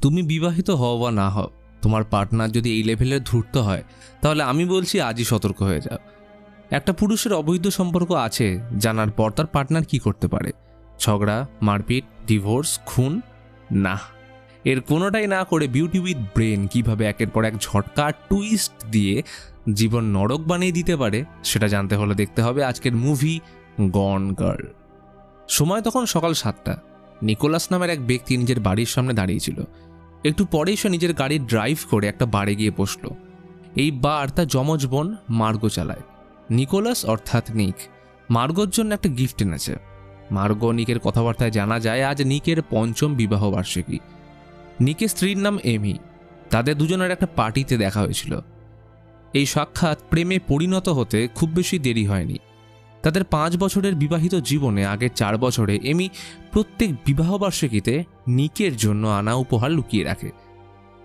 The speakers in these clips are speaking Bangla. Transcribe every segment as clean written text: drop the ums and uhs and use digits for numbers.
তুমি বিবাহিত হও বা না হও, তোমার পার্টনার যদি এই লেভেলের ধূর্ত হয় তাহলে আমি বলছি আজই সতর্ক হয়ে যাও। একটা পুরুষের অবৈধ সম্পর্ক আছে জানার পর তার পার্টনার কি করতে পারে? ঝগড়া, মারপিট, ডিভোর্স, খুন? না, এর কোনোটাই না করে বিউটি উইথ ব্রেন কিভাবে একের পর এক ঝটকা টুইস্ট দিয়ে জীবন নরক বানিয়ে দিতে পারে সেটা জানতে হলে দেখতে হবে আজকের মুভি গন গার্ল। সময় তখন সকাল 7টা। নিকোলাস নামের এক ব্যক্তি নিজের বাড়ির সামনে দাঁড়িয়েছিল। একটু পরেই সে নিজের গাড়ি ড্রাইভ করে একটা বারে গিয়ে বসল। এই বার তার যমজ বোন মার্গো চালায়। নিকোলাস অর্থাৎ নিক মার্গোর জন্য একটা গিফট এনেছে। মার্গো নিকের কথাবার্তায় জানা যায় আজ নিকের 5ম বিবাহ বার্ষিকী। নিকের স্ত্রীর নাম এমি। তাদের দুজনের একটা পার্টিতে দেখা হয়েছিল। এই সাক্ষাৎ প্রেমে পরিণত হতে খুব বেশি দেরি হয়নি। তাদের 5 বছরের বিবাহিত জীবনে আগের 4 বছরে এমি প্রত্যেক বিবাহবার্ষিকীতে নিকের জন্য আনা উপহার লুকিয়ে রাখে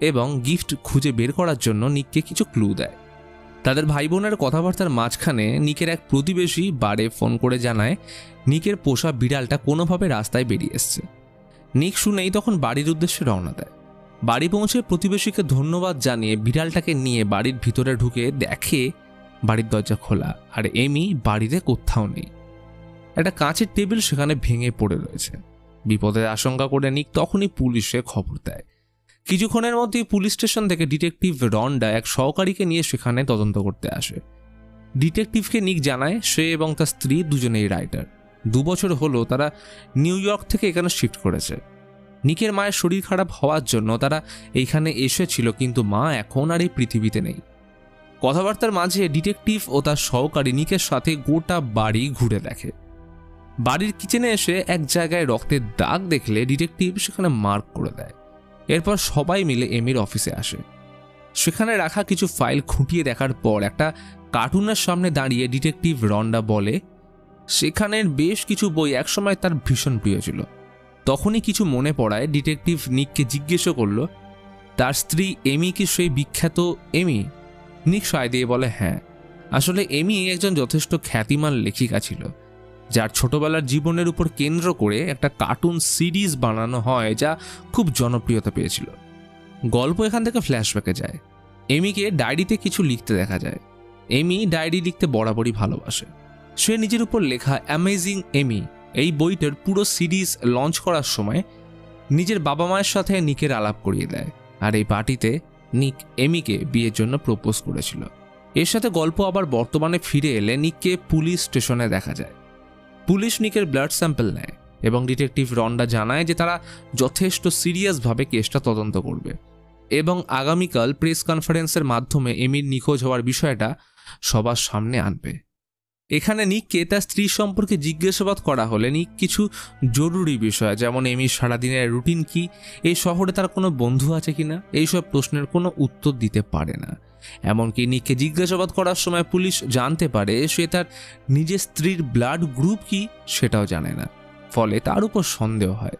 এবং গিফট খুঁজে বের করার জন্য নিককে কিছু ক্লু দেয়। তাদের ভাই বোনের কথাবার্তার মাঝখানে নিকের এক প্রতিবেশী বারে ফোন করে জানায় নিকের পোষা বিড়ালটা কোনোভাবে রাস্তায় বেরিয়ে এসছে। নিক শুনেই তখন বাড়ির উদ্দেশ্যে রওনা দেয়। বাড়ি পৌঁছে প্রতিবেশীকে ধন্যবাদ জানিয়ে বিড়ালটাকে নিয়ে বাড়ির ভিতরে ঢুকে দেখে বাড়ির দরজা খোলা আর এমি বাড়িতে কোথাও নেই। একটা কাঁচের টেবিল সেখানে ভেঙে পড়ে রয়েছে। বিপদের আশঙ্কা করে নিক তখনই পুলিশে খবর দেয়। কিছুক্ষণের মধ্যেই পুলিশ স্টেশন থেকে ডিটেকটিভ রন্ডা এক সহকারীকে নিয়ে সেখানে তদন্ত করতে আসে। ডিটেকটিভকে নিক জানায় সে এবং তার স্ত্রী দুজনেই রাইটার। 2 বছর হলো তারা নিউ ইয়র্ক থেকে এখানে শিফট করেছে। নিকের মায়ের শরীর খারাপ হওয়ার জন্য তারা এইখানে এসেছিল, কিন্তু মা এখন আর এই পৃথিবীতে নেই। কথাবার্তার মাঝে ডিটেকটিভ ও তার সহকারী নিকের সাথে গোটা বাড়ি ঘুরে দেখে। বাড়ির কিচেনে এসে এক জায়গায় রক্তের দাগ দেখলে ডিটেকটিভ সেখানে মার্ক করে দেয়। এরপর সবাই মিলে এমির অফিসে আসে। সেখানে রাখা কিছু ফাইল খুঁটিয়ে দেখার পর একটা কার্টুনের সামনে দাঁড়িয়ে ডিটেকটিভ রন্ডা বলে সেখানের বেশ কিছু বই একসময় তার ভীষণ প্রিয় ছিল। তখনই কিছু মনে পড়ায় ডিটেকটিভ নিককে জিজ্ঞেস করল তার স্ত্রী এমি কি সেই বিখ্যাত এমি? নিক সায় দিয়ে বলে হ্যাঁ, আসলে এমি একজন যথেষ্ট খ্যাতিমান লেখিকা ছিল যার ছোটবেলার জীবনের উপর কেন্দ্র করে একটা কার্টুন সিরিজ বানানো হয় যা খুব জনপ্রিয়তা পেয়েছিল। গল্প এখান থেকে ফ্ল্যাশব্যাকে যায়। এমিকে ডায়েরিতে কিছু লিখতে দেখা যায়। এমি ডায়েরি লিখতে বরাবরই ভালোবাসে। সে নিজের উপর লেখা অ্যামেজিং এমি এই বইটার পুরো সিরিজ লঞ্চ করার সময় নিজের বাবা মায়ের সাথে নিকের আলাপ করিয়ে দেয়। আর এই পার্টিতে নিক এমিকে বিয়ের জন্য প্রপোজ করেছিল। এর সাথে গল্প আবার বর্তমানে ফিরে এলে নিককে পুলিশ স্টেশনে দেখা যায়। পুলিশ নিকের ব্লাড স্যাম্পল নেয় এবং ডিটেকটিভ রন্ডা জানায় যে তারা যথেষ্ট সিরিয়াসভাবে কেসটা তদন্ত করবে এবং আগামীকাল প্রেস কনফারেন্সের মাধ্যমে এমির নিখোঁজ হওয়ার বিষয়টা সবার সামনে আনবে। এখানে নিককে তার স্ত্রী সম্পর্কে জিজ্ঞাসাবাদ করা হলে নিক কিছু জরুরি বিষয় যেমন এমির সারাদিনের রুটিন কি, এই শহরে তার কোনো বন্ধু আছে কিনা, এইসব প্রশ্নের কোনো উত্তর দিতে পারে না। এমনকি নিককে জিজ্ঞাসাবাদ করার সময় পুলিশ জানতে পারে সে তার নিজের স্ত্রীর ব্লাড গ্রুপ কি সেটাও জানে না, ফলে তার উপর সন্দেহ হয়।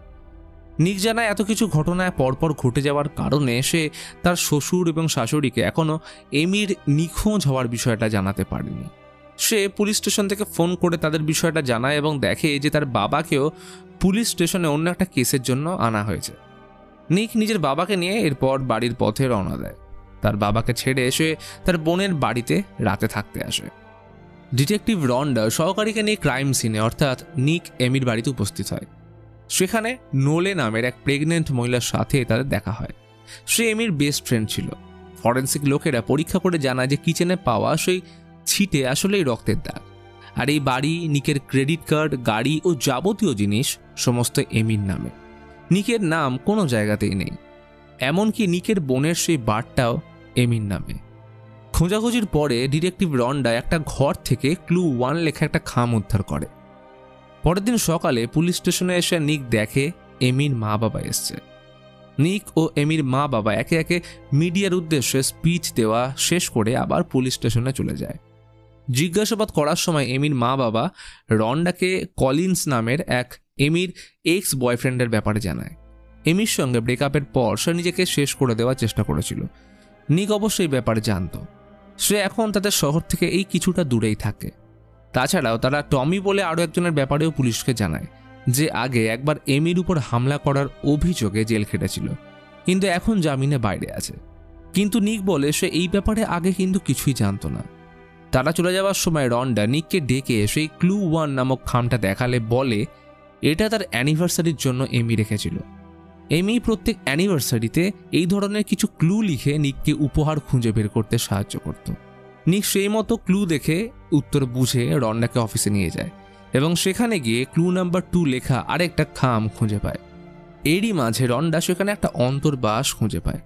নিক জানায় এত কিছু ঘটনায় পরপর ঘটে যাওয়ার কারণে সে তার শ্বশুর এবং শাশুড়িকে এখনও এমির নিখোঁজ হওয়ার বিষয়টা জানাতে পারেনি। সে পুলিশ স্টেশন থেকে ফোন করে তাদের বিষয়টা জানায় এবং দেখে যে তার বাবাকেও পুলিশ স্টেশনে অন্য একটা কেসের জন্য আনা হয়েছে। নিক নিজের বাবাকে নিয়ে এরপর বাড়ির পথে রওনা দেয়। তার বাবাকে ছেড়ে এসে তার বোনের বাড়িতে রাতে থাকতে আসে। ডিটেকটিভ রন্ডা সহকারীকে নিয়ে ক্রাইম সিনে অর্থাৎ নিক এমির বাড়িতে উপস্থিত হয়। সেখানে নোলে নামের এক প্রেগনেন্ট মহিলার সাথে তাদের দেখা হয়। সে এমির বেস্ট ফ্রেন্ড ছিল। ফরেন্সিক লোকেরা পরীক্ষা করে জানায় যে কিচেনে পাওয়া সেই ছিটে আসলেই রক্তের দাগ। আর এই বাড়ি, নিকের ক্রেডিট কার্ড, গাড়ি ও যাবতীয় জিনিস সমস্ত এমির নামে। নিকের নাম কোনো জায়গাতেই নেই। এমনকি নিকের বোনের সেই বারটাও এমির নামে। খোঁজাখুঁজির পরে ডিটেকটিভ রন্ডা একটা ঘর থেকে ক্লু 1 লেখা একটা খাম উদ্ধার করে। পরের দিন সকালে পুলিশ স্টেশনে এসে নিক দেখে এমির মা বাবা এসছে। নিক ও এমির মা বাবা একে একে মিডিয়ার উদ্দেশ্যে স্পিচ দেওয়া শেষ করে আবার পুলিশ স্টেশনে চলে যায়। জিজ্ঞাসাবাদ করার সময় এমির মা বাবা রন্ডাকে কলিন্স নামের এক এমির এক্স বয়ফ্রেন্ডের ব্যাপারে জানায়। এমির সঙ্গে ব্রেকআপের পর সে নিজেকে শেষ করে দেওয়ার চেষ্টা করেছিল। নিক অবশ্যই ব্যাপারে জানত। সে এখন তাদের শহর থেকে এই কিছুটা দূরেই থাকে। তাছাড়াও তারা টমি বলে আরও একজনের ব্যাপারেও পুলিশকে জানায় যে আগে একবার এমির উপর হামলা করার অভিযোগে জেল খেটেছিল। কিন্তু এখন জামিনে বাইরে আছে। কিন্তু নিক বলে সে এই ব্যাপারে আগে কিন্তু কিছুই জানতো না। তারা চলে যাওয়ার সময় রন্ডা নিককে ডেকে সেই ক্লু 1 নামক খামটা দেখালে বলে এটা তার অ্যানিভার্সারির জন্য এমি রেখেছিল। এমি প্রত্যেক অ্যানিভার্সারিতে এই ধরনের কিছু ক্লু লিখে নিককে উপহার খুঁজে বের করতে সাহায্য করত। নিক সেই মতো ক্লু দেখে উত্তর বুঝে রন্ডাকে অফিসে নিয়ে যায় এবং সেখানে গিয়ে ক্লু নাম্বার 2 লেখা আরেকটা খাম খুঁজে পায়। এরই মাঝে রন্ডা সেখানে একটা অন্তর্বাস খুঁজে পায়।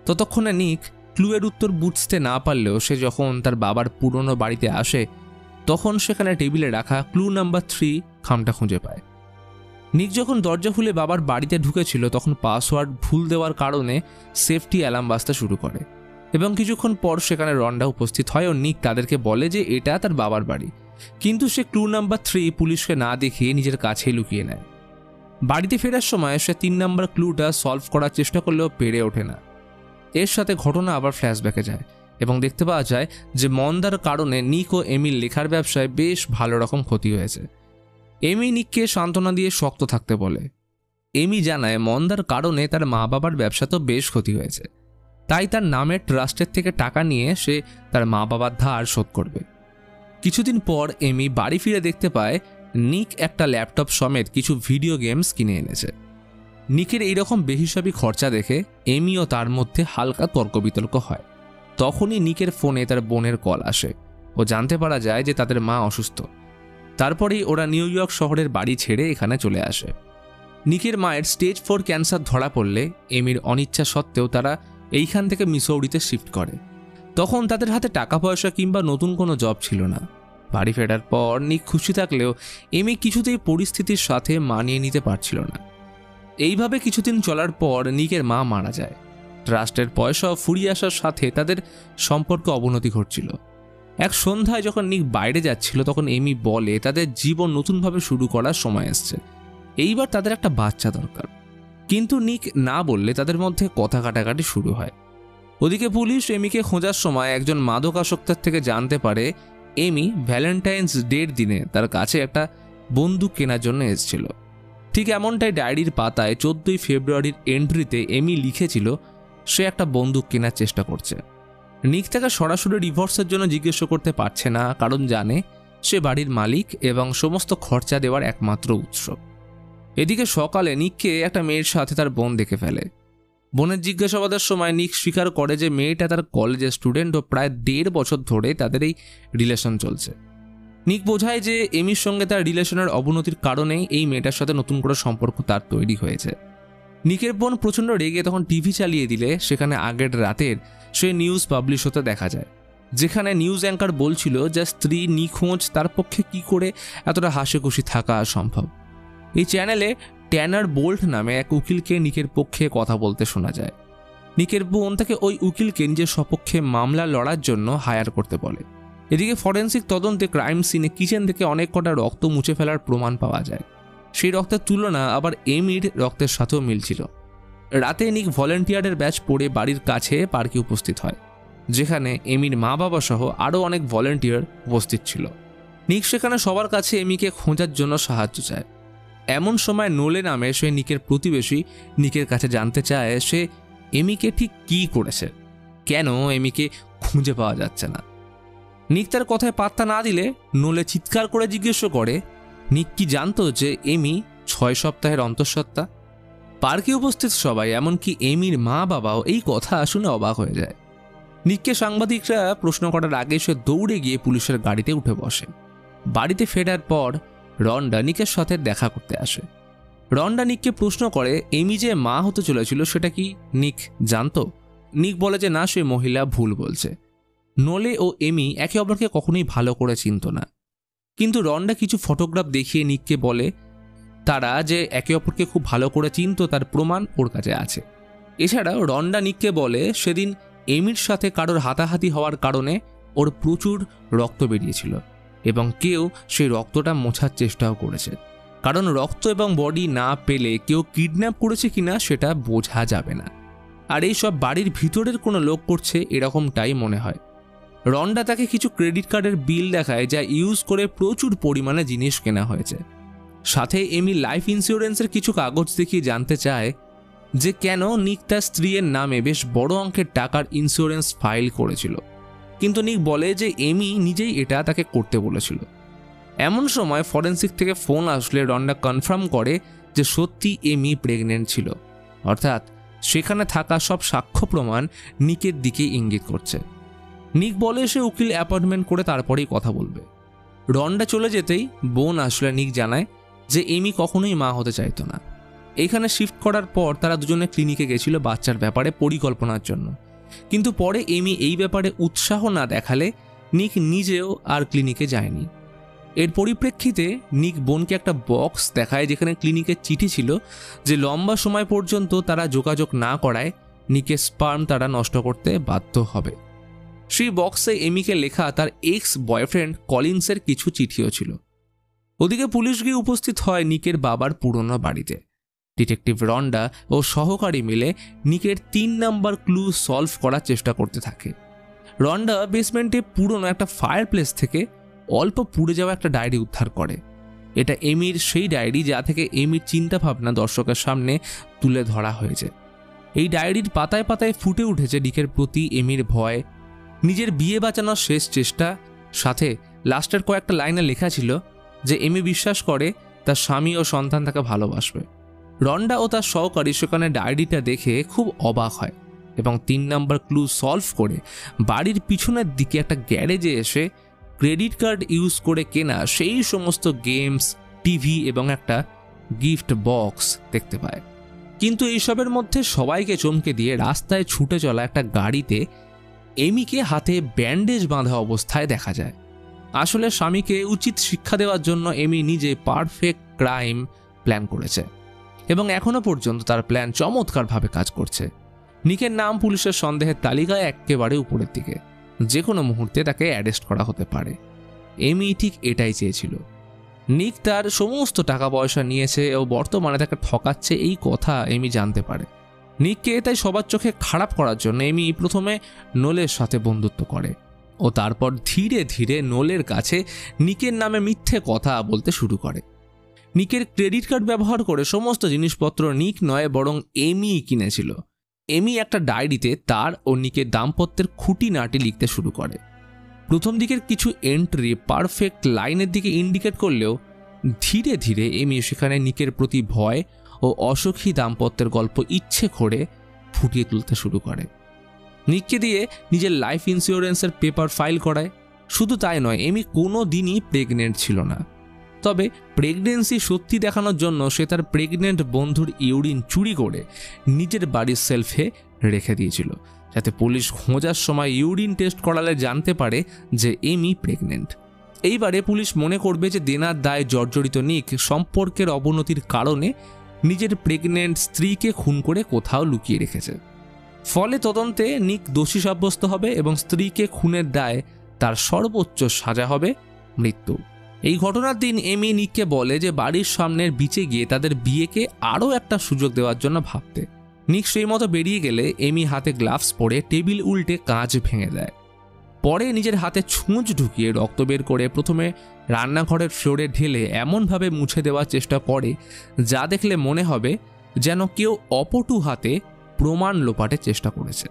ততক্ষণে নিক ক্লুয়ের উত্তর বুঝতে না পারলেও সে যখন তার বাবার পুরনো বাড়িতে আসে তখন সেখানে টেবিলে রাখা ক্লু নাম্বার 3 খামটা খুঁজে পায়। নিক যখন দরজা খুলে বাবার বাড়িতে ঢুকেছিল তখন পাসওয়ার্ড ভুল দেওয়ার কারণে সেফটি অ্যালার্ম বাজতে শুরু করে এবং কিছুক্ষণ পর সেখানে রন্ডা উপস্থিত হয় ও নিক তাদেরকে বলে যে এটা তার বাবার বাড়ি, কিন্তু সে ক্লু নাম্বার 3 পুলিশকে না দেখিয়ে নিজের কাছেই লুকিয়ে নেয়। বাড়িতে ফেরার সময় সে 3 নম্বর ক্লুটা সলভ করার চেষ্টা করলেও পেরে ওঠে না। এর সাথে ঘটনা আবার ফ্ল্যাশব্যাকে যায় এবং দেখতে পাওয়া যায় যে মন্দার কারণে নিক ও এমির লেখার ব্যবসায় বেশ ভালো রকম ক্ষতি হয়েছে। এমি নিককে সান্ত্বনা দিয়ে শক্ত থাকতে বলে। এমি জানায় মন্দার কারণে তার মা বাবার ব্যবসা তো বেশ ক্ষতি হয়েছে, তাই তার নামের ট্রাস্টের থেকে টাকা নিয়ে সে তার মা বাবার ধার শোধ করবে। কিছুদিন পর এমি বাড়ি ফিরে দেখতে পায় নিক একটা ল্যাপটপ সমেত কিছু ভিডিও গেমস কিনে এনেছে। নিকের এইরকম বেহিসাবি খরচা দেখে এমিও তার মধ্যে হালকা তর্ক বিতর্ক হয়। তখনই নিকের ফোনে তার বোনের কল আসে ও জানতে পারা যায় যে তাদের মা অসুস্থ। তারপরেই ওরা নিউ ইয়র্ক শহরের বাড়ি ছেড়ে এখানে চলে আসে। নিকের মায়ের স্টেজ 4 ক্যান্সার ধরা পড়লে এমির অনিচ্ছা সত্ত্বেও তারা এইখান থেকে মিসৌরিতে শিফট করে। তখন তাদের হাতে টাকা পয়সা কিংবা নতুন কোনো জব ছিল না। বাড়ি ফেরার পর নিক খুশি থাকলেও এমি কিছুতেই পরিস্থিতির সাথে মানিয়ে নিতে পারছিল না। এইভাবে কিছুদিন চলার পর নিকের মা মারা যায়। ট্রাস্টের পয়সা ফুরিয়ে আসার সাথে তাদের সম্পর্কে অবনতি ঘটছিল। এক সন্ধ্যায় যখন নিক বাইরে যাচ্ছিল তখন এমি বলে তাদের জীবন নতুনভাবে শুরু করার সময় এসছে, এইবার তাদের একটা বাচ্চা দরকার। কিন্তু নিক না বললে তাদের মধ্যে কথা কাটাকাটি শুরু হয়। ওদিকে পুলিশ এমিকে খোঁজার সময় একজন মাদকাসক্তের থেকে জানতে পারে এমি ভ্যালেন্টাইন্স ডের দিনে তার কাছে একটা বন্দুক কেনার জন্য এসেছিল। ঠিক এমনটাই ডায়েরির পাতায় 14 ফেব্রুয়ারির এন্ট্রিতে এমি লিখেছিল সে একটা বন্দুক কেনার চেষ্টা করছে। নিক তাকে সরাসরি ডিভোর্সের জন্য জিজ্ঞেস করতে পারছে না, কারণ জানে সে বাড়ির মালিক এবং সমস্ত খরচা দেওয়ার একমাত্র উৎস। এদিকে সকালে নিককে একটা মেয়ের সাথে তার বোন দেখে ফেলে। বোনের জিজ্ঞাসাবাদের সময় নিক স্বীকার করে যে মেয়েটা তার কলেজের স্টুডেন্ট ও প্রায় 1.5 বছর ধরে তাদের এই রিলেশন চলছে। নিক বোঝায় যে এমির সঙ্গে তার রিলেশনের অবনতির কারণেই এই মেয়েটার সাথে নতুন করে সম্পর্ক তার তৈরি হয়েছে। নিকের বোন প্রচণ্ড রেগে তখন টিভি চালিয়ে দিলে সেখানে আগের রাতের সে নিউজ পাবলিশ হতে দেখা যায়, যেখানে নিউজ অ্যাঙ্কার বলছিল যে স্ত্রী নিখোঁজ তার পক্ষে কি করে এতটা হাসিখুশি থাকা সম্ভব। এই চ্যানেলে ট্যানার বোল্ট নামে এক উকিলকে নিকের পক্ষে কথা বলতে শোনা যায়। নিকের বোন তাকে ওই উকিলকে নিজের সপক্ষে মামলা লড়ার জন্য হায়ার করতে বলে। এদিকে ফরেন্সিক তদন্তে ক্রাইম সিনে কিচেন থেকে অনেক কটা রক্ত মুছে ফেলার প্রমাণ পাওয়া যায়। সেই রক্তের তুলনা আবার এমির রক্তের সাথেও মিলছিল। রাতে নিক ভলেন্টিয়ারের ব্যাচ পড়ে বাড়ির কাছে পার্কে উপস্থিত হয়, যেখানে এমির মা বাবা সহ আরও অনেক ভলেন্টিয়ার উপস্থিত ছিল। নিক সেখানে সবার কাছে এমিকে খোঁজার জন্য সাহায্য চায়। এমন সময় নোলে নামে সে নিকের প্রতিবেশী নিকের কাছে জানতে চায় সে এমিকে ঠিক কী করেছে, কেন এমিকে খুঁজে পাওয়া যাচ্ছে না। নিক তার কথায় পাত্তা না দিলে নোলে চিৎকার করে জিজ্ঞেস করে নিক কি জানতো যে এমি 6 সপ্তাহের অন্তঃসত্ত্বা। পার্কে উপস্থিত সবাই এমনকি এমির মা বাবাও এই কথা শুনে অবাক হয়ে যায়। নিককে সাংবাদিকরা প্রশ্ন করার আগে সে দৌড়ে গিয়ে পুলিশের গাড়িতে উঠে বসে। বাড়িতে ফেরার পর রন্ডা নিকের সাথে দেখা করতে আসে। রন্ডা নিককে প্রশ্ন করে এমি যে মা হতে চলেছিল সেটা কি নিক জানতো। নিক বলে যে না, সে মহিলা ভুল বলছে। নোলে ও এমি একে অপরকে কখনোই ভালো করে চিনত না, কিন্তু রন্ডা কিছু ফটোগ্রাফ দেখিয়ে নিককে বলে তারা যে একে অপরকে খুব ভালো করে চিনত তার প্রমাণ ওর কাছে আছে। এছাড়াও রন্ডা নিককে বলে সেদিন এমির সাথে কারোর হাতাহাতি হওয়ার কারণে ওর প্রচুর রক্ত বেরিয়েছিল এবং কেউ সেই রক্তটা মোছার চেষ্টাও করেছে, কারণ রক্ত এবং বডি না পেলে কেউ কিডন্যাপ করেছে কিনা সেটা বোঝা যাবে না। আর এই সব বাড়ির ভিতরের কোনো লোক করছে এরকমটাই মনে হয়। রন্ডা তাকে কিছু ক্রেডিট কার্ডের বিল দেখায় যা ইউজ করে প্রচুর পরিমাণে জিনিস কেনা হয়েছে। সাথে এমি লাইফ ইন্স্যুরেন্সের কিছু কাগজ দেখিয়ে জানতে চায় যে কেন নিক তার স্ত্রীর নামে বেশ বড় অঙ্কের টাকার ইন্স্যুরেন্স ফাইল করেছিল, কিন্তু নিক বলে যে এমি নিজেই এটা তাকে করতে বলেছিল। এমন সময় ফরেন্সিক থেকে ফোন আসলে রন্ডা কনফার্ম করে যে সত্যি এমি প্রেগনেন্ট ছিল, অর্থাৎ সেখানে থাকা সব সাক্ষ্য প্রমাণ নিকের দিকে ইঙ্গিত করছে। নিক বলে সে উকিল অ্যাপয়েন্টমেন্ট করে তারপরেই কথা বলবে। রন্ডা চলে যেতেই বোন আসলে নিক জানায় যে এমি কখনোই মা হতে চাইতো না। এখানে শিফট করার পর তারা দুজনে ক্লিনিকে গেছিল বাচ্চার ব্যাপারে পরিকল্পনার জন্য, কিন্তু পরে এমি এই ব্যাপারে উৎসাহ না দেখালে নিক নিজেও আর ক্লিনিকে যায়নি। এর পরিপ্রেক্ষিতে নিক বোনকে একটা বক্স দেখায় যেখানে ক্লিনিকের চিঠি ছিল যে লম্বা সময় পর্যন্ত তারা যোগাযোগ না করায় নিকের স্পার্ম তারা নষ্ট করতে বাধ্য হবে। সেই বক্সে এমিকে লেখা তার এক্স বয়ফ্রেন্ড কলিন্সের কিছু চিঠিও ছিল। ওদিকে পুলিশ গিয়ে উপস্থিত হয় নিকের বাবার পুরনো বাড়িতে। ডিটেকটিভ রন্ডা ও সহকারী মিলে নিকের 3 নম্বর ক্লু সলভ করার চেষ্টা করতে থাকে। রন্ডা বেসমেন্টে পুরনো একটা ফায়ার প্লেস থেকে অল্প পুড়ে যাওয়া একটা ডায়েরি উদ্ধার করে। এটা এমির সেই ডায়েরি যা থেকে এমির চিন্তাভাবনা দর্শকের সামনে তুলে ধরা হয়েছে। এই ডায়েরির পাতায় পাতায় ফুটে উঠেছে নিকের প্রতি এমির ভয়, নিজের বিয়ে বাঁচানোর শেষ চেষ্টা, সাথে লাস্টের কয়েকটা লাইনে লেখা ছিল যে এমি বিশ্বাস করে তার স্বামী ও সন্তান তাকে ভালোবাসবে। রন্ডা ও তার সহকারী সেখানে ডায়েরিটা দেখে খুব অবাক হয় এবং 3 নম্বর ক্লু সলভ করে বাড়ির পিছনের দিকে একটা গ্যারেজে এসে ক্রেডিট কার্ড ইউজ করে কেনা সেই সমস্ত গেমস, টিভি এবং একটা গিফট বক্স দেখতে পায়। কিন্তু এইসবের মধ্যে সবাইকে চমকে দিয়ে রাস্তায় ছুটে চলা একটা গাড়িতে এমিকে হাতে ব্যান্ডেজ বাঁধা অবস্থায় দেখা যায়। আসলে স্বামীকে উচিত শিক্ষা দেওয়ার জন্য এমি নিজে পারফেক্ট ক্রাইম প্ল্যান করেছে এবং এখনো পর্যন্ত তার প্ল্যান চমৎকারভাবে কাজ করছে। নিকের নাম পুলিশের সন্দেহের তালিকায় একেবারে উপরের দিকে, যে কোনো মুহূর্তে তাকে অ্যারেস্ট করা হতে পারে। এমি ঠিক এটাই চেয়েছিল। নিক তার সমস্ত টাকা পয়সা নিয়েছে ও বর্তমানে তাকে ঠকাচ্ছে এই কথা এমি জানতে পারে। নিককে তাই সবার চোখে খারাপ করার জন্য এমি প্রথমে নোলের সাথে বন্ধুত্ব করে ও তারপর ধীরে ধীরে নোলের কাছে নিকের নামে মিথ্যে কথা বলতে শুরু করে। নিকের ক্রেডিট কার্ড ব্যবহার করে সমস্ত জিনিসপত্র নিক নয় বরং এমি কিনেছিল। এমি একটা ডায়েরিতে তার ও নিকের দাম্পত্যের খুঁটিনাটি লিখতে শুরু করে। প্রথম দিকের কিছু এন্ট্রি পারফেক্ট লাইনের দিকে ইন্ডিকেট করলেও ধীরে ধীরে এমি সেখানে নিকের প্রতি ভয় ও অসুখী দাম্পত্যের গল্প ইচ্ছে করে ফুটিয়ে তুলতে শুরু করে। নিককে দিয়ে নিজের লাইফ ইন্স্যুরেন্সের পেপার ফাইল করায়। শুধু তাই নয়, এমি কোনো দিনই প্রেগনেন্ট ছিল না, তবে প্রেগনেন্সি সত্যি দেখানোর জন্য সে তার প্রেগনেন্ট বন্ধুর ইউরিন চুরি করে নিজের বাড়ির সেলফে রেখে দিয়েছিল, যাতে পুলিশ খোঁজার সময় ইউরিন টেস্ট করালে জানতে পারে যে এমি প্রেগনেন্ট। এইবারে পুলিশ মনে করবে যে দেনার দায় জর্জরিত নিক সম্পর্কের অবনতির কারণে নিজের প্রেগনেন্ট স্ত্রীকে খুন করে কোথাও লুকিয়ে রেখেছে। ফলে তদন্তে নিক দোষী সাব্যস্ত হবে এবং স্ত্রীকে খুনের দায় তার সর্বোচ্চ সাজা হবে মৃত্যু। এই ঘটনার দিন এমি নিককে বলে যে বাড়ির সামনের বিচে গিয়ে তাদের বিয়েকে আরও একটা সুযোগ দেওয়ার জন্য ভাবতে। নিক সেই মতো বেরিয়ে গেলে এমি হাতে গ্লাভস পরে টেবিল উল্টে কাঁচ ভেঙে দেয়। পরে নিজের হাতে ছুঁচ ঢুকিয়ে রক্ত বের করে প্রথমে রান্নাঘরের ফ্লোরে ঢেলে এমনভাবে মুছে দেওয়ার চেষ্টা করে যা দেখলে মনে হবে যেন কেউ অপটু হাতে প্রমাণ লোপাটের চেষ্টা করেছে।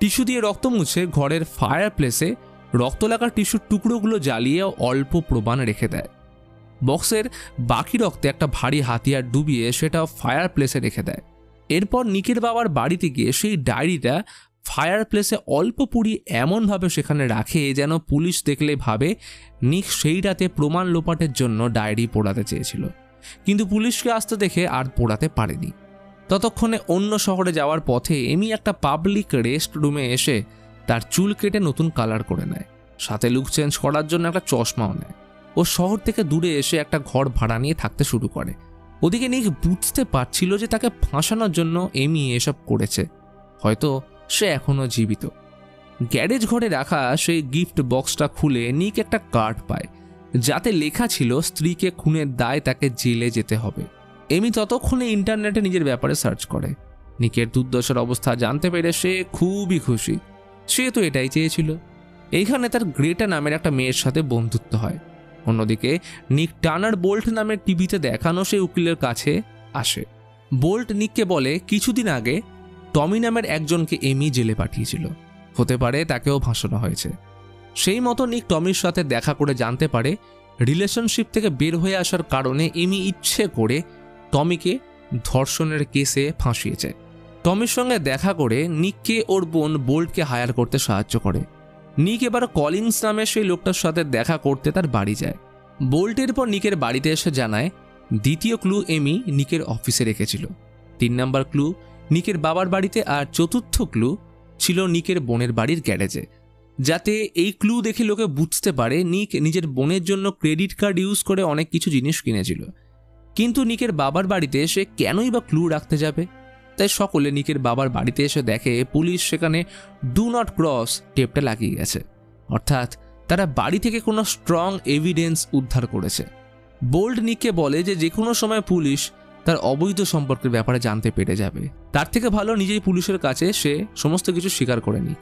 টিস্যু দিয়ে রক্ত মুছে ঘরের ফায়ার প্লেসে রক্ত লাগা টিস্যুর টুকরোগুলো জ্বালিয়ে অল্প প্রমাণ রেখে দেয়। বক্সের বাকি রক্তে একটা ভারী হাতিয়ার ডুবিয়ে সেটা ফায়ার প্লেসে রেখে দেয়। এরপর নিকের বাবার বাড়িতে গিয়ে সেই ডায়েরিটা ফায়ার প্লেসে অল্প পুড়ি এমনভাবে সেখানে রাখে যেন পুলিশ দেখলে ভাবে নিক সেই রাতে প্রমাণ লোপাটের জন্য ডায়েরি পোড়াতে চেয়েছিল, কিন্তু পুলিশকে আসতে দেখে আর পোড়াতে পারেনি। ততক্ষণে অন্য শহরে যাওয়ার পথে এমি একটা পাবলিক রেস্ট রুমে এসে তার চুল কেটে নতুন কালার করে নেয়, সাথে লুক চেঞ্জ করার জন্য একটা চশমাও নেয়। ও শহর থেকে দূরে এসে একটা ঘর ভাড়া নিয়ে থাকতে শুরু করে। ওদিকে নিক বুঝতে পারছিল যে তাকে ফাঁসানোর জন্য এমি এসব করেছে, হয়তো সে এখনো জীবিত। গ্যারেজ ঘরে রাখা সেই গিফট বক্সটা খুলে নিক একটা কার্ড পায় যাতে লেখা ছিল স্ত্রীকে খুনের দায় তাকে জেলে যেতে হবে। এমি ততক্ষণে ইন্টারনেটে নিজের ব্যাপারে সার্চ করে। নিকের দুর্দশার অবস্থা জানতে পেরে সে খুবই খুশি। সে তো এটাই চেয়েছিল। এইখানে তার গ্রেটা নামের একটা মেয়ের সাথে বন্ধুত্ব হয়। অন্যদিকে নিক টার্নার বোল্ট নামের টিভিতে দেখানো সেই উকিলের কাছে আসে। বোল্ট নিককে বলে কিছুদিন আগে টমি নামের একজনকে এমি জেলে পাঠিয়েছিল, হতে পারে তাকেও ফাঁসানো হয়েছে। সেই মতো নিক টমির সাথে দেখা করে জানতে পারে রিলেশনশিপ থেকে বের হয়ে আসার কারণে এমি ইচ্ছে করে টমিকে ধর্ষণের কেসে ফাঁসিয়েছে। টমির সঙ্গে দেখা করে নিককে ওর বোন বোল্টকে হায়ার করতে সাহায্য করে। নিক এবার কলিন্স নামে সেই লোকটার সাথে দেখা করতে তার বাড়ি যায়। বোল্টের পর নিকের বাড়িতে এসে জানায় দ্বিতীয় ক্লু এমি নিকের অফিসে রেখেছিল, 3 নম্বর ক্লু নিকের বাবার বাড়িতে, আর চতুর্থ ক্লু ছিল নিকের বোনের বাড়ির গ্যারেজে, যাতে এই ক্লু দেখে লোকে বুঝতে পারে নিক নিজের বোনের জন্য ক্রেডিট কার্ড ইউজ করে অনেক কিছু জিনিস কিনেছিল। কিন্তু নিকের বাবার বাড়িতে সে কেনই বা ক্লু রাখতে যাবে? তাই সকলে নিকের বাবার বাড়িতে এসে দেখে পুলিশ সেখানে ডু নট ক্রস টেপটা লাগিয়ে গেছে, অর্থাৎ তারা বাড়ি থেকে কোনো স্ট্রং এভিডেন্স উদ্ধার করেছে। বোল্ট নিককে বলে যে কোনো সময় পুলিশ তার অবৈধ সম্পর্কের ব্যাপারে জানতে পেরে যাবে, তার থেকে ভালো নিজেই পুলিশের কাছে সে সমস্ত কিছু স্বীকার করে নিক।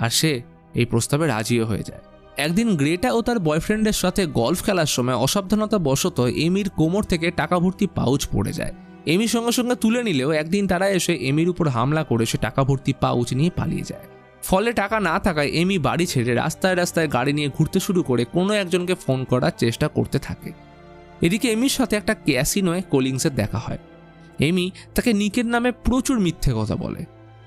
আর সে এই প্রস্তাবে রাজিও হয়ে যায়। একদিন গ্রেটা ও তার বয়ফ্রেন্ডের সাথে গলফ খেলার সময় অসাবধানতা বশত এমির কোমর থেকে টাকা ভর্তি পাউচ পড়ে যায়। এমি সঙ্গে সঙ্গে তুলে নিলেও একদিন তারা এসে এমির উপর হামলা করে সে টাকা ভর্তি পাউচ নিয়ে পালিয়ে যায়। ফলে টাকা না থাকায় এমি বাড়ি ছেড়ে রাস্তায় রাস্তায় গাড়ি নিয়ে ঘুরতে শুরু করে কোনো একজনকে ফোন করার চেষ্টা করতে থাকে। এদিকে এমির সাথে একটা ক্যাসিনোয় কলিন্সের দেখা হয়। এমি তাকে নিকের নামে প্রচুর মিথ্যে কথা বলে।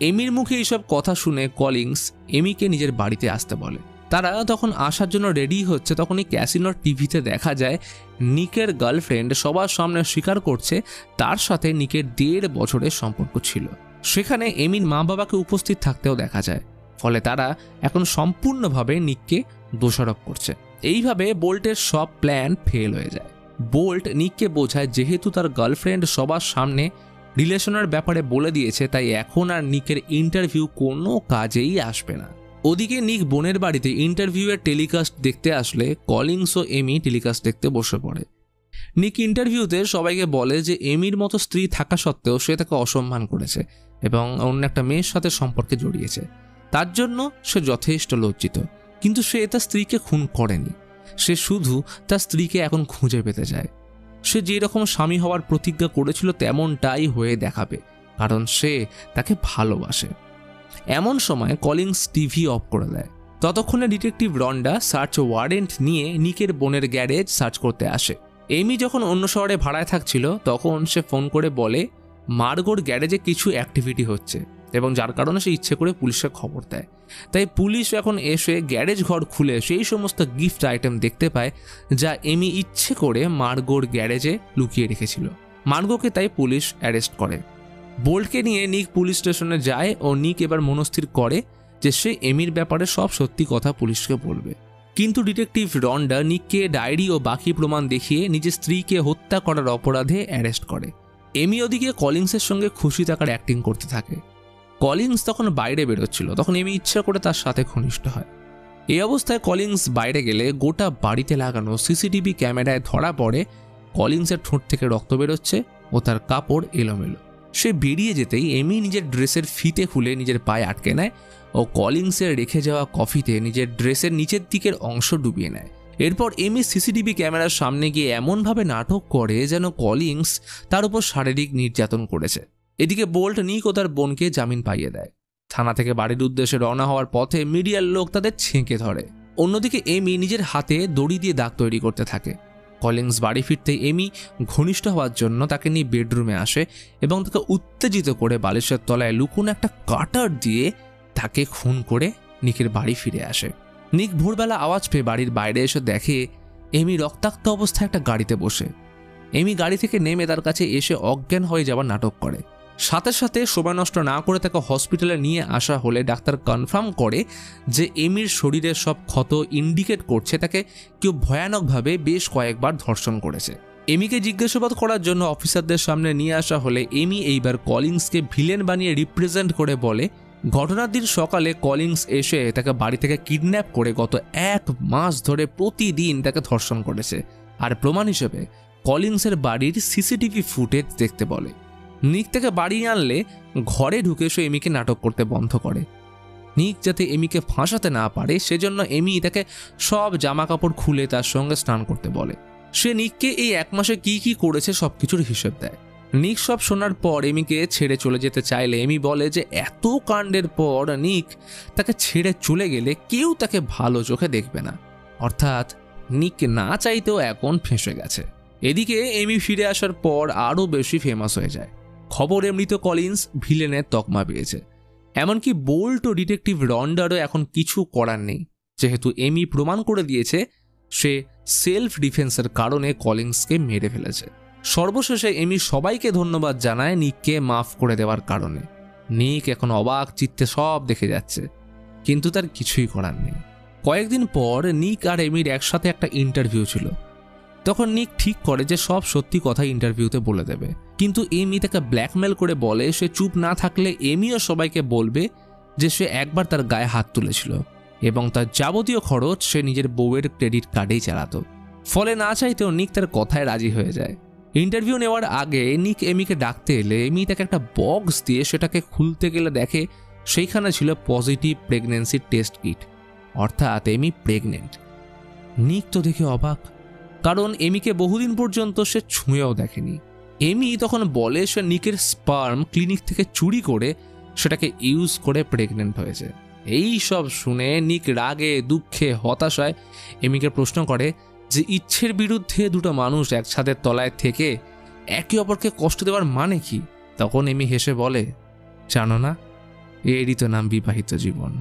এমির মুখে এইসব কথা শুনে কলিন্স এমিকে নিজের বাড়িতে আসতে বলে। তারা তখন আসার জন্য রেডি হচ্ছে, তখনই ক্যাসিনোর টিভিতে দেখা যায় নিকের গার্লফ্রেন্ড সবার সামনে স্বীকার করছে তার সাথে নিকের 1.5 বছরের সম্পর্ক ছিল। সেখানে এমির মা বাবাকে উপস্থিত থাকতেও দেখা যায়। ফলে তারা এখন সম্পূর্ণভাবে নিককে দোষারোপ করছে। এইভাবে বোল্টের সব প্ল্যান ফেল হয়ে যায়। বোল্ট নিককে বোঝায় যেহেতু তার গার্লফ্রেন্ড সবার সামনে রিলেশনের ব্যাপারে বলে দিয়েছে, তাই এখন আর নিকের ইন্টারভিউ কোনো কাজেই আসবে না। ওদিকে নিক বোনের বাড়িতে ইন্টারভিউয়ের টেলিকাস্ট দেখতে আসলে কলিন্স ও এমি টেলিকাস্ট দেখতে বসে পড়ে। নিক ইন্টারভিউতে সবাইকে বলে যে এমির মতো স্ত্রী থাকা সত্ত্বেও সে তাকে অসম্মান করেছে এবং অন্য একটা মেয়ের সাথে সম্পর্কে জড়িয়েছে, তার জন্য সে যথেষ্ট লজ্জিত। কিন্তু সে তার স্ত্রীকে খুন করেনি, সে শুধু তার স্ত্রীকে এখন খুঁজে পেতে চায়। সে যেরকম স্বামী হওয়ার প্রতিজ্ঞা করেছিল তেমনটাই হয়ে দেখাবে, কারণ সে তাকে ভালোবাসে। এমন সময় কলিন্স টিভি অফ করে দেয়। ততক্ষণে ডিটেকটিভ রন্ডা সার্চ ওয়ারেন্ট নিয়ে নিকের বোনের গ্যারেজ সার্চ করতে আসে। এমি যখন অন্য শহরে ভাড়ায় থাকছিল তখন সে ফোন করে বলে মার্গোর গ্যারেজে কিছু অ্যাক্টিভিটি হচ্ছে এবং যার কারণে সে ইচ্ছে করে পুলিশকে খবর দেয়। তাই পুলিশ এখন এসে গ্যারেজ ঘর খুলে সেই সমস্ত গিফট আইটেম দেখতে পায় যা এমি ইচ্ছে করে মার্গোর গ্যারেজে লুকিয়ে রেখেছিল। মার্গোকে তাই পুলিশ অ্যারেস্ট করে। বোল্টকে নিয়ে নিক পুলিশ স্টেশনে যায় ও নিক এবার মনস্থির করে যে সে এমির ব্যাপারে সব সত্যি কথা পুলিশকে বলবে। কিন্তু ডিটেকটিভ রন্ডা নিককে ডায়েরি ও বাকি প্রমাণ দেখিয়ে নিজের স্ত্রীকে হত্যা করার অপরাধে অ্যারেস্ট করে। এমি ওদিকে কলিন্সের সঙ্গে খুশি থাকার অ্যাক্টিং করতে থাকে। কলিন্স তখন বাইরে বেরোচ্ছিল, তখন এমি ইচ্ছা করে তার সাথে ঘনিষ্ঠ হয়। এই অবস্থায় কলিন্স বাইরে গেলে গোটা বাড়িতে লাগানো সিসিটিভি ক্যামেরায় ধরা পড়ে কলিন্সের ঠোঁট থেকে রক্ত বেরোচ্ছে ও তার কাপড় এলোমেলো। সে বেরিয়ে যেতেই এমি নিজের ড্রেসের ফিতে খুলে নিজের পায়ে আটকে নেয় ও কলিন্সের রেখে যাওয়া কফিতে নিজের ড্রেসের নিচের দিকের অংশ ডুবিয়ে নেয়। এরপর এমি সিসিটিভি ক্যামেরার সামনে গিয়ে এমনভাবে নাটক করে যেন কলিন্স তার উপর শারীরিক নির্যাতন করেছে। এদিকে বোল্ট নিক ও তার বোনকে জামিন পাইয়ে দেয়। থানা থেকে বাড়ির উদ্দেশ্যে রওনা হওয়ার পথে মিডিয়ার লোক তাদের ছেঁকে ধরে। অন্যদিকে এমি নিজের হাতে দড়ি দিয়ে দাগ তৈরি করতে থাকে। কলিন্স বাড়ি ফিরতে এমি ঘনিষ্ঠ হওয়ার জন্য তাকে নিয়ে বেডরুমে আসে এবং তাকে উত্তেজিত করে বালিশের তলায় লুকোনো একটা কাটার দিয়ে তাকে খুন করে নিকের বাড়ি ফিরে আসে। নিক ভোরবেলা আওয়াজ পেয়ে বাড়ির বাইরে এসে দেখে এমি রক্তাক্ত অবস্থায় একটা গাড়িতে বসে। এমি গাড়ি থেকে নেমে তার কাছে এসে অজ্ঞান হয়ে যাওয়ার নাটক করে। সাথে সাথে সময় নষ্ট না করে তাকে হসপিটালে নিয়ে আসা হলে ডাক্তার কনফার্ম করে যে এমির শরীরের সব ক্ষত ইন্ডিকেট করছে তাকে কেউ ভয়ানকভাবে বেশ কয়েকবার ধর্ষণ করেছে। এমিকে জিজ্ঞাসাবাদ করার জন্য অফিসারদের সামনে নিয়ে আসা হলে এমি এইবার কলিন্সকে ভিলেন বানিয়ে রিপ্রেজেন্ট করে বলে ঘটনার দিন সকালে কলিন্স এসে তাকে বাড়ি থেকে কিডন্যাপ করে গত 1 মাস ধরে প্রতিদিন তাকে ধর্ষণ করেছে, আর প্রমাণ হিসেবে কলিন্সের বাড়ির সিসিটিভি ফুটেজ দেখতে বলে। নিক তাকে বাড়ি আনলে ঘরে ঢুকে সে এমিকে নাটক করতে বন্ধ করে। নিক যাতে এমিকে ফাঁসাতে না পারে সেজন্য এমি তাকে সব জামা কাপড় খুলে তার সঙ্গে স্নান করতে বলে। সে নিককে এই 1 মাসে কি কি করেছে সবকিছুর হিসেব দেয়। নিক সব শোনার পর এমিকে ছেড়ে চলে যেতে চাইলে এমি বলে যে এত কাণ্ডের পর নিক তাকে ছেড়ে চলে গেলে কেউ তাকে ভালো চোখে দেখবে না, অর্থাৎ নিক না চাইতেও এখন ফেঁসে গেছে। এদিকে এমি ফিরে আসার পর আরও বেশি ফেমাস হয়ে যায়। খবরে মৃত কলিন্স ভিলেনের তকমা পেয়েছে। এমনকি বোল্ট ও ডিটেকটিভ রন্ডারও এখন কিছু করার নেই, যেহেতু এমি প্রমাণ করে দিয়েছে সে সেলফ ডিফেন্সের কারণে কলিন্সকে মেরে ফেলেছে। সর্বশেষে এমি সবাইকে ধন্যবাদ জানায় নিককে মাফ করে দেওয়ার কারণে। নিক এখন অবাক চিত্তে সব দেখে যাচ্ছে, কিন্তু তার কিছুই করার নেই। কয়েকদিন পর নিক আর এমির একসাথে একটা ইন্টারভিউ ছিল। তখন নিক ঠিক করে যে সব সত্যি কথা ইন্টারভিউতে বলে দেবে, কিন্তু এমি তাকে ব্ল্যাকমেল করে বলে সে চুপ না থাকলে এমিও সবাইকে বলবে যে সে একবার তার গায়ে হাত তুলেছিল এবং তার যাবতীয় খরচ সে নিজের বউয়ের ক্রেডিট কার্ডেই চালাতো। ফলে না চাইতেও নিক তার কথায় রাজি হয়ে যায়। ইন্টারভিউ নেওয়ার আগে নিক এমিকে ডাকতে এলে এমি তাকে একটা বক্স দিয়ে সেটাকে খুলতে গেলে দেখে সেইখানে ছিল পজিটিভ প্রেগন্যান্সি টেস্ট কিট, অর্থাৎ এমি প্রেগনেন্ট। নিক তো দেখে অবাক, কারণ এমিকে বহুদিন পর্যন্ত সে ছুঁয়েও দেখেনি। এমি তখন বলে সে নিকের স্পার্ম ক্লিনিক থেকে চুরি করে সেটাকে ইউজ করে প্রেগনেন্ট হয়েছে। এই সব শুনে নিক রাগে দুঃখে হতাশায় এমিকে প্রশ্ন করে যে ইচ্ছের বিরুদ্ধে দুটো মানুষ এক ছাদের তলায় থেকে একে অপরকে কষ্ট দেওয়ার মানে কি? তখন এমি হেসে বলে, জানো না, এরই তো নাম বিবাহিত জীবন।